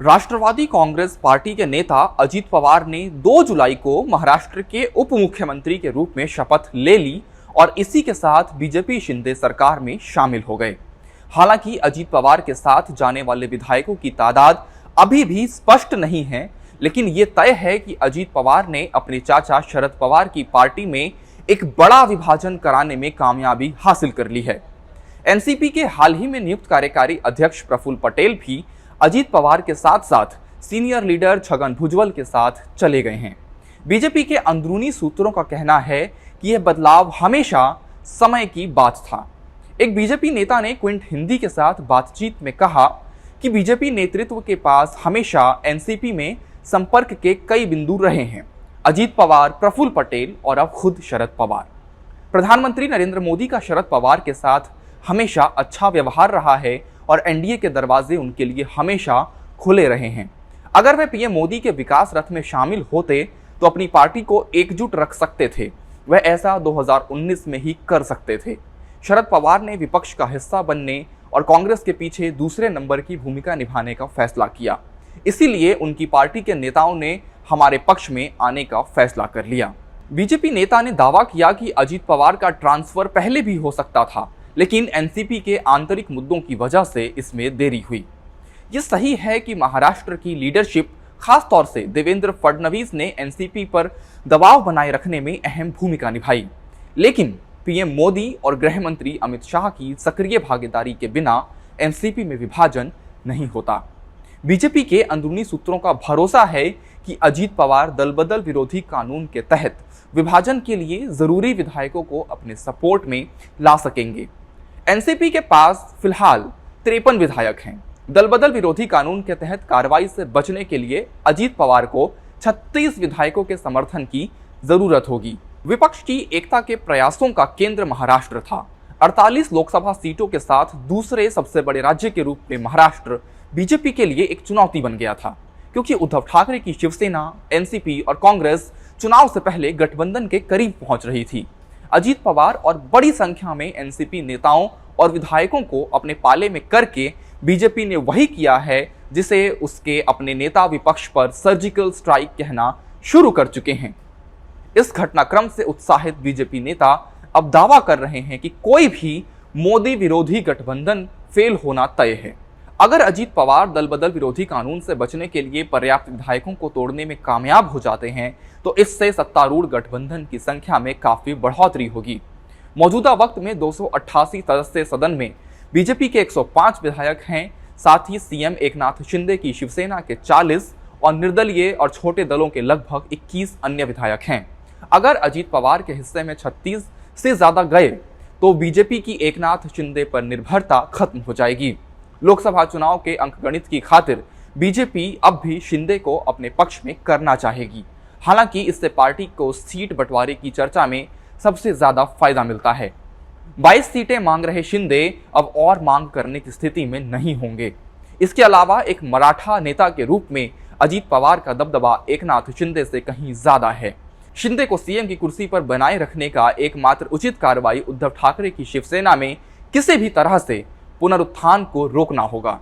राष्ट्रवादी Congress party के नेता अजीत पवार ने 2 जुलाई को महाराष्ट्र के उप मुख्यमंत्री के रूप में शपथ ले ली और इसी के साथ बीजेपी शिंदे सरकार में शामिल हो गए। हालांकि अजीत पवार के साथ जाने वाले विधायकों की तादाद अभी भी स्पष्ट नहीं है, लेकिन ये तय है कि अजीत पवार ने अपने चाचा शरद पवार की पार्टी में एक बड़ा विभाजन कराने में कामयाबी हासिल कर ली है। एनसीपी के हाल ही में नियुक्त कार्यकारी अध्यक्ष प्रफुल्ल पटेल भी अजीत पवार के साथ साथ सीनियर लीडर छगन भुजबल के साथ चले गए हैं। बीजेपी के अंदरूनी सूत्रों का कहना है कि यह बदलाव हमेशा समय की बात था। एक बीजेपी नेता ने क्विंट हिंदी के साथ बातचीत में कहा कि बीजेपी नेतृत्व के पास हमेशा एनसीपी में संपर्क के कई बिंदु रहे हैं। अजीत पवार, प्रफुल्ल पटेल और अब खुद शरद पवार। प्रधानमंत्री नरेंद्र मोदी का शरद पवार के साथ हमेशा अच्छा व्यवहार रहा है और एनडीए के दरवाजे उनके लिए हमेशा खुले रहे हैं। अगर वे पीएम मोदी के विकास रथ में शामिल होते तो अपनी पार्टी को एकजुट रख सकते थे। वह ऐसा 2019 में ही कर सकते थे। शरद पवार ने विपक्ष का हिस्सा बनने और कांग्रेस के पीछे दूसरे नंबर की भूमिका निभाने का फैसला किया। इसीलिए उनकी पार्टी के नेताओं ने हमारे पक्ष में आने का फैसला कर लिया। बीजेपी नेता ने दावा किया कि अजीत पवार का ट्रांसफर पहले भी हो सकता था, लेकिन एनसीपी के आंतरिक मुद्दों की वजह से इसमें देरी हुई। यह सही है कि महाराष्ट्र की लीडरशिप, खास तौर से देवेंद्र फडणवीस ने एनसीपी पर दबाव बनाए रखने में अहम भूमिका निभाई, लेकिन पीएम मोदी और गृह मंत्री अमित शाह की सक्रिय भागीदारी के बिना एनसीपी में विभाजन नहीं होता। बीजेपी के अंदरूनी सूत्रों का भरोसा है कि अजीत पवार दल बदल विरोधी कानून के तहत विभाजन के लिए जरूरी विधायकों को अपने सपोर्ट में ला सकेंगे। एनसीपी के पास फिलहाल 53 विधायक हैं। दल बदल विरोधी कानून के तहत कार्रवाई से बचने के लिए अजीत पवार को 36 विधायकों के समर्थन की जरूरत होगी। विपक्ष की एकता के प्रयासों का केंद्र महाराष्ट्र था। 48 लोकसभा सीटों के साथ दूसरे सबसे बड़े राज्य के रूप में महाराष्ट्र बीजेपी के लिए एक चुनौती बन गया था, क्योंकि उद्धव ठाकरे की शिवसेना, एनसीपी और कांग्रेस चुनाव से पहले गठबंधन के करीब पहुंच रही थी। अजीत पवार और बड़ी संख्या में एनसीपी नेताओं और विधायकों को अपने पाले में करके बीजेपी ने वही किया है जिसे उसके अपने नेता विपक्ष पर सर्जिकल स्ट्राइक कहना शुरू कर चुके हैं। इस घटनाक्रम से उत्साहित बीजेपी नेता अब दावा कर रहे हैं कि कोई भी मोदी विरोधी गठबंधन फेल होना तय है। अगर अजीत पवार दल बदल विरोधी कानून से बचने के लिए पर्याप्त विधायकों को तोड़ने में कामयाब हो जाते हैं तो इससे सत्तारूढ़ गठबंधन की संख्या में काफी बढ़ोतरी होगी। मौजूदा वक्त में 288 सदस्य सदन में बीजेपी के 105 विधायक हैं। साथ ही सीएम एकनाथ शिंदे की शिवसेना के 40 और निर्दलीय और छोटे दलों के लगभग 21 अन्य विधायक हैं। अगर अजीत पवार के हिस्से में 36 से ज्यादा गए तो बीजेपी की एकनाथ शिंदे पर निर्भरता खत्म हो जाएगी। लोकसभा चुनाव के अंकगणित की खातिर बीजेपी अब भी शिंदे को अपने पक्ष में करना चाहेगी। हालांकि इससे पार्टी को सीट बंटवारे की चर्चा में सबसे ज्यादा फायदा मिलता है। 22 सीटें मांग रहे शिंदे अब और मांग करने की स्थिति में नहीं होंगे। इसके अलावा एक मराठा नेता के रूप में अजीत पवार का दबदबा एकनाथ शिंदे से कहीं ज्यादा है। शिंदे को सीएम की कुर्सी पर बनाए रखने का एकमात्र उचित कार्रवाई उद्धव ठाकरे की शिवसेना में किसी भी तरह से पुनरुत्थान को रोकना होगा।